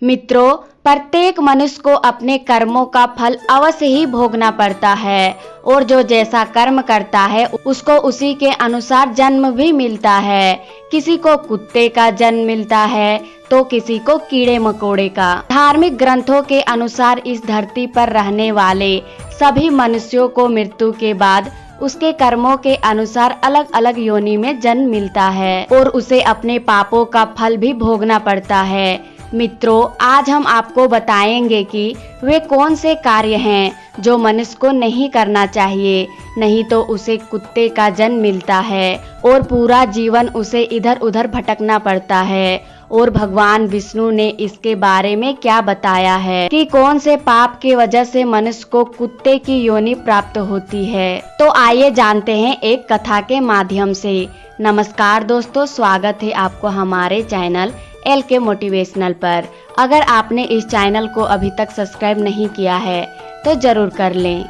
मित्रों, प्रत्येक मनुष्य को अपने कर्मों का फल अवश्य ही भोगना पड़ता है और जो जैसा कर्म करता है उसको उसी के अनुसार जन्म भी मिलता है। किसी को कुत्ते का जन्म मिलता है तो किसी को कीड़े मकोड़े का। धार्मिक ग्रंथों के अनुसार इस धरती पर रहने वाले सभी मनुष्यों को मृत्यु के बाद उसके कर्मों के अनुसार अलग अलग योनि में जन्म मिलता है और उसे अपने पापों का फल भी भोगना पड़ता है। मित्रों, आज हम आपको बताएंगे कि वे कौन से कार्य हैं जो मनुष्य को नहीं करना चाहिए, नहीं तो उसे कुत्ते का जन्म मिलता है और पूरा जीवन उसे इधर उधर भटकना पड़ता है। और भगवान विष्णु ने इसके बारे में क्या बताया है कि कौन से पाप की वजह से मनुष्य को कुत्ते की योनि प्राप्त होती है। तो आइए जानते हैं एक कथा के माध्यम से। नमस्कार दोस्तों, स्वागत है आपको हमारे चैनल LK मोटिवेशनल पर। अगर आपने इस चैनल को अभी तक सब्सक्राइब नहीं किया है तो जरूर कर लें,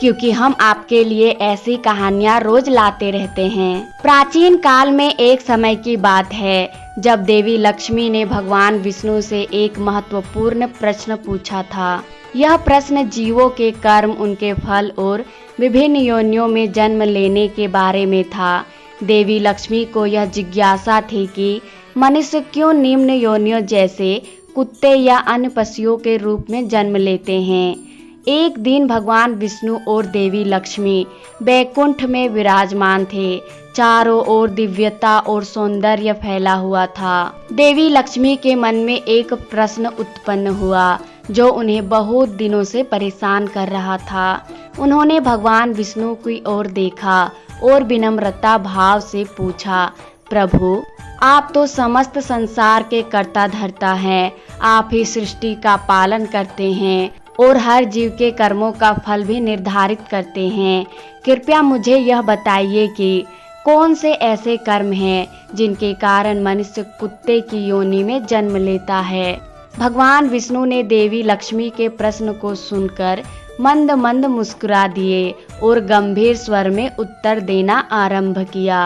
क्योंकि हम आपके लिए ऐसी कहानियाँ रोज लाते रहते हैं। प्राचीन काल में एक समय की बात है जब देवी लक्ष्मी ने भगवान विष्णु से एक महत्वपूर्ण प्रश्न पूछा था। यह प्रश्न जीवों के कर्म, उनके फल और विभिन्न योनियों में जन्म लेने के बारे में था। देवी लक्ष्मी को यह जिज्ञासा थी कि मनुष्य क्यों निम्न योनियों जैसे कुत्ते या अन्य पशुओं के रूप में जन्म लेते हैं। एक दिन भगवान विष्णु और देवी लक्ष्मी बैकुंठ में विराजमान थे। चारों ओर दिव्यता और सौंदर्य फैला हुआ था। देवी लक्ष्मी के मन में एक प्रश्न उत्पन्न हुआ जो उन्हें बहुत दिनों से परेशान कर रहा था। उन्होंने भगवान विष्णु की ओर देखा और विनम्रता भाव से पूछा, प्रभु, आप तो समस्त संसार के कर्ता धर्ता हैं। आप ही सृष्टि का पालन करते हैं और हर जीव के कर्मों का फल भी निर्धारित करते हैं। कृपया मुझे यह बताइए कि कौन से ऐसे कर्म हैं जिनके कारण मनुष्य कुत्ते की योनि में जन्म लेता है। भगवान विष्णु ने देवी लक्ष्मी के प्रश्न को सुनकर मंद मंद मुस्कुरा दिए और गंभीर स्वर में उत्तर देना आरंभ किया।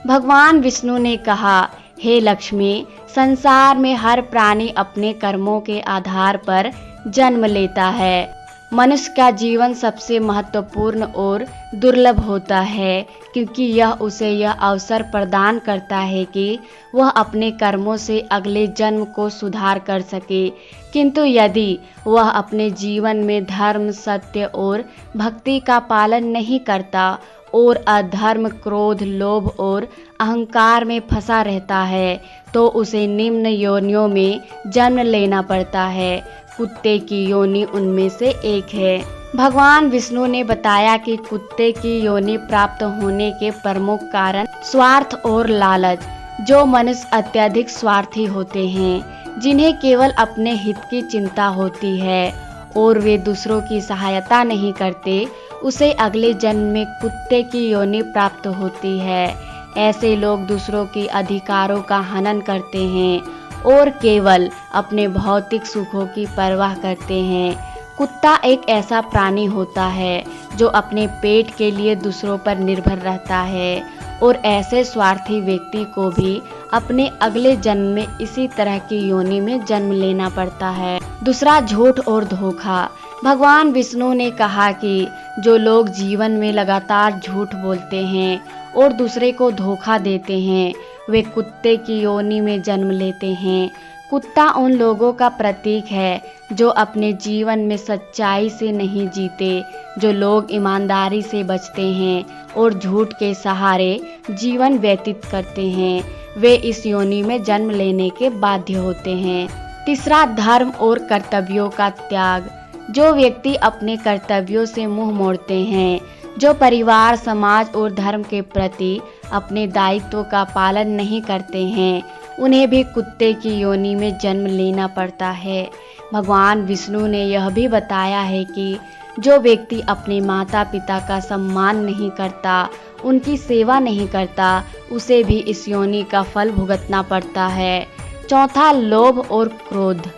भगवान विष्णु ने कहा, हे लक्ष्मी, संसार में हर प्राणी अपने कर्मों के आधार पर जन्म लेता है। मनुष्य का जीवन सबसे महत्वपूर्ण और दुर्लभ होता है, क्योंकि यह उसे यह अवसर प्रदान करता है कि वह अपने कर्मों से अगले जन्म को सुधार कर सके। किंतु यदि वह अपने जीवन में धर्म, सत्य और भक्ति का पालन नहीं करता और अधर्म, क्रोध, लोभ और अहंकार में फंसा रहता है तो उसे निम्न योनियों में जन्म लेना पड़ता है। कुत्ते की योनि उनमें से एक है। भगवान विष्णु ने बताया कि कुत्ते की योनि प्राप्त होने के प्रमुख कारण स्वार्थ और लालच। जो मनुष्य अत्यधिक स्वार्थी होते हैं, जिन्हें केवल अपने हित की चिंता होती है और वे दूसरों की सहायता नहीं करते, उसे अगले जन्म में कुत्ते की योनि प्राप्त होती है। ऐसे लोग दूसरों के अधिकारों का हनन करते हैं और केवल अपने भौतिक सुखों की परवाह करते हैं। कुत्ता एक ऐसा प्राणी होता है जो अपने पेट के लिए दूसरों पर निर्भर रहता है और ऐसे स्वार्थी व्यक्ति को भी अपने अगले जन्म में इसी तरह की योनि में जन्म लेना पड़ता है। दूसरा, झूठ और धोखा। भगवान विष्णु ने कहा कि जो लोग जीवन में लगातार झूठ बोलते हैं और दूसरे को धोखा देते हैं, वे कुत्ते की योनि में जन्म लेते हैं। कुत्ता उन लोगों का प्रतीक है जो अपने जीवन में सच्चाई से नहीं जीते, जो लोग ईमानदारी से बचते हैं और झूठ के सहारे जीवन व्यतीत करते हैं, वे इस योनि में जन्म लेने के बाध्य होते हैं। तीसरा, धर्म और कर्तव्यों का त्याग। जो व्यक्ति अपने कर्तव्यों से मुंह मोड़ते हैं, जो परिवार, समाज और धर्म के प्रति अपने दायित्व का पालन नहीं करते हैं, उन्हें भी कुत्ते की योनि में जन्म लेना पड़ता है। भगवान विष्णु ने यह भी बताया है कि जो व्यक्ति अपने माता पिता का सम्मान नहीं करता, उनकी सेवा नहीं करता, उसे भी इस योनि का फल भुगतना पड़ता है। चौथा, लोभ और क्रोध।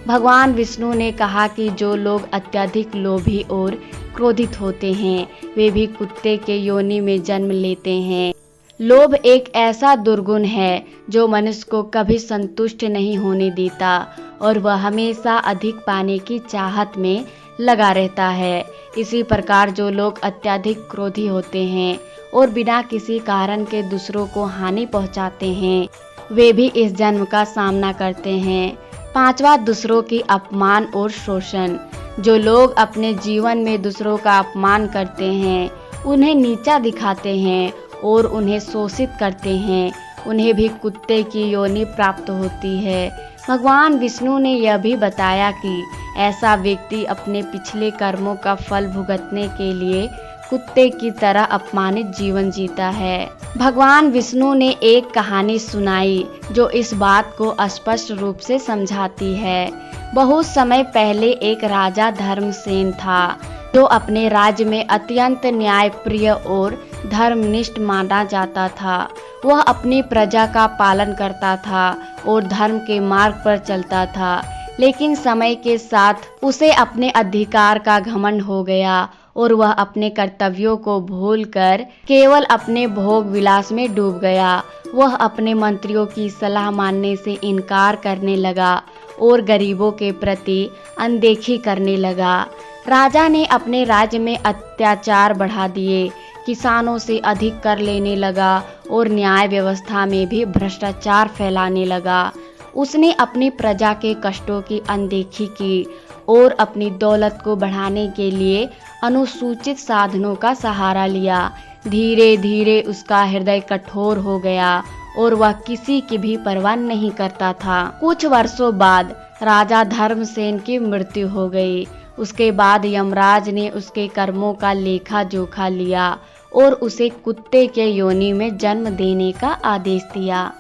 भगवान विष्णु ने कहा कि जो लोग अत्यधिक लोभी और क्रोधित होते हैं, वे भी कुत्ते के योनि में जन्म लेते हैं। लोभ एक ऐसा दुर्गुण है जो मनुष्य को कभी संतुष्ट नहीं होने देता और वह हमेशा अधिक पाने की चाहत में लगा रहता है। इसी प्रकार जो लोग अत्यधिक क्रोधी होते हैं और बिना किसी कारण के दूसरों को हानि पहुंचाते हैं, वे भी इस जन्म का सामना करते हैं। 5वां, दूसरों की अपमान और शोषण। जो लोग अपने जीवन में दूसरों का अपमान करते हैं, उन्हें नीचा दिखाते हैं और उन्हें शोषित करते हैं, उन्हें भी कुत्ते की योनि प्राप्त होती है। भगवान विष्णु ने यह भी बताया कि ऐसा व्यक्ति अपने पिछले कर्मों का फल भुगतने के लिए कुत्ते की तरह अपमानित जीवन जीता है। भगवान विष्णु ने एक कहानी सुनाई जो इस बात को स्पष्ट रूप से समझाती है। बहुत समय पहले एक राजा धर्मसेन था जो अपने राज्य में अत्यंत न्यायप्रिय और धर्मनिष्ठ माना जाता था। वह अपनी प्रजा का पालन करता था और धर्म के मार्ग पर चलता था, लेकिन समय के साथ उसे अपने अधिकार का घमंड हो गया और वह अपने कर्तव्यों को भूलकर केवल अपने भोग विलास में डूब गया। वह अपने मंत्रियों की सलाह मानने से इनकार करने लगा और गरीबों के प्रति अनदेखी करने लगा। राजा ने अपने राज्य में अत्याचार बढ़ा दिए, किसानों से अधिक कर लेने लगा और न्याय व्यवस्था में भी भ्रष्टाचार फैलाने लगा। उसने अपनी प्रजा के कष्टों की अनदेखी की और अपनी दौलत को बढ़ाने के लिए अनुसूचित साधनों का सहारा लिया। धीरे धीरे उसका हृदय कठोर हो गया और वह किसी की भी परवाह नहीं करता था। कुछ वर्षों बाद राजा धर्मसेन की मृत्यु हो गई। उसके बाद यमराज ने उसके कर्मों का लेखा जोखा लिया और उसे कुत्ते के योनि में जन्म देने का आदेश दिया।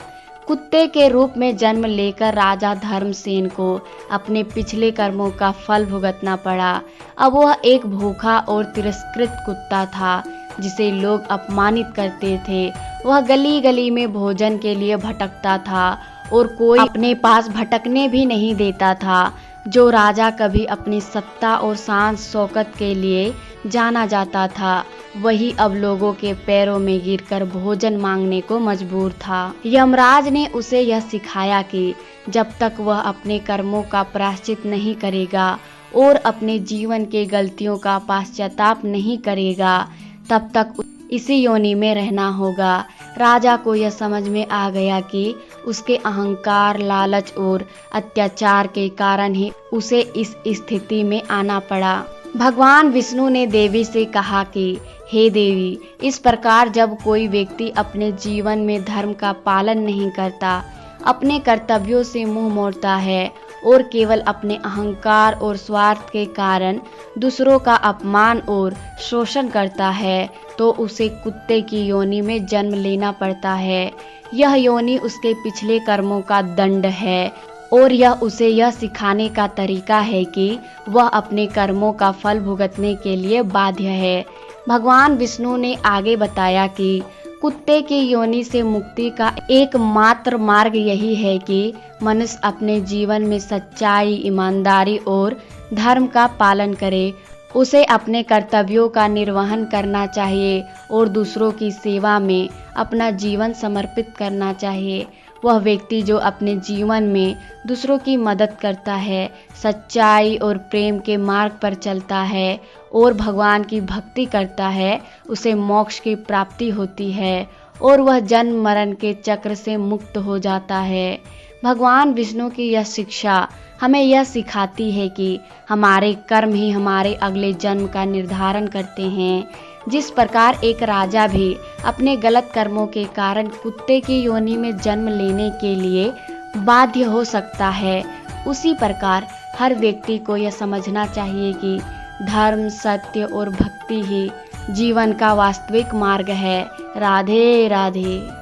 कुत्ते के रूप में जन्म लेकर राजा धर्मसेन को अपने पिछले कर्मों का फल भुगतना पड़ा। अब वह एक भूखा और तिरस्कृत कुत्ता था जिसे लोग अपमानित करते थे। वह गली गली में भोजन के लिए भटकता था और कोई अपने पास भटकने भी नहीं देता था। जो राजा कभी अपनी सत्ता और शान शौकत के लिए जाना जाता था, वही अब लोगों के पैरों में गिरकर भोजन मांगने को मजबूर था। यमराज ने उसे यह सिखाया कि जब तक वह अपने कर्मों का प्रायश्चित नहीं करेगा और अपने जीवन के गलतियों का पश्चाताप नहीं करेगा, तब तक इसी योनि में रहना होगा। राजा को यह समझ में आ गया कि उसके अहंकार, लालच और अत्याचार के कारण ही उसे इस स्थिति में आना पड़ा। भगवान विष्णु ने देवी से कहा कि हे देवी, इस प्रकार जब कोई व्यक्ति अपने जीवन में धर्म का पालन नहीं करता, अपने कर्तव्यों से मुंह मोड़ता है और केवल अपने अहंकार और स्वार्थ के कारण दूसरों का अपमान और शोषण करता है, तो उसे कुत्ते की योनि में जन्म लेना पड़ता है। यह योनि उसके पिछले कर्मों का दंड है और यह उसे यह सिखाने का तरीका है कि वह अपने कर्मों का फल भुगतने के लिए बाध्य है। भगवान विष्णु ने आगे बताया कि कुत्ते की योनि से मुक्ति का एकमात्र मार्ग यही है कि मनुष्य अपने जीवन में सच्चाई, ईमानदारी और धर्म का पालन करे। उसे अपने कर्तव्यों का निर्वहन करना चाहिए और दूसरों की सेवा में अपना जीवन समर्पित करना चाहिए। वह व्यक्ति जो अपने जीवन में दूसरों की मदद करता है, सच्चाई और प्रेम के मार्ग पर चलता है और भगवान की भक्ति करता है, उसे मोक्ष की प्राप्ति होती है और वह जन्म मरण के चक्र से मुक्त हो जाता है। भगवान विष्णु की यह शिक्षा हमें यह सिखाती है कि हमारे कर्म ही हमारे अगले जन्म का निर्धारण करते हैं। जिस प्रकार एक राजा भी अपने गलत कर्मों के कारण कुत्ते की योनि में जन्म लेने के लिए बाध्य हो सकता है, उसी प्रकार हर व्यक्ति को यह समझना चाहिए कि धर्म, सत्य और भक्ति ही जीवन का वास्तविक मार्ग है। राधे राधे।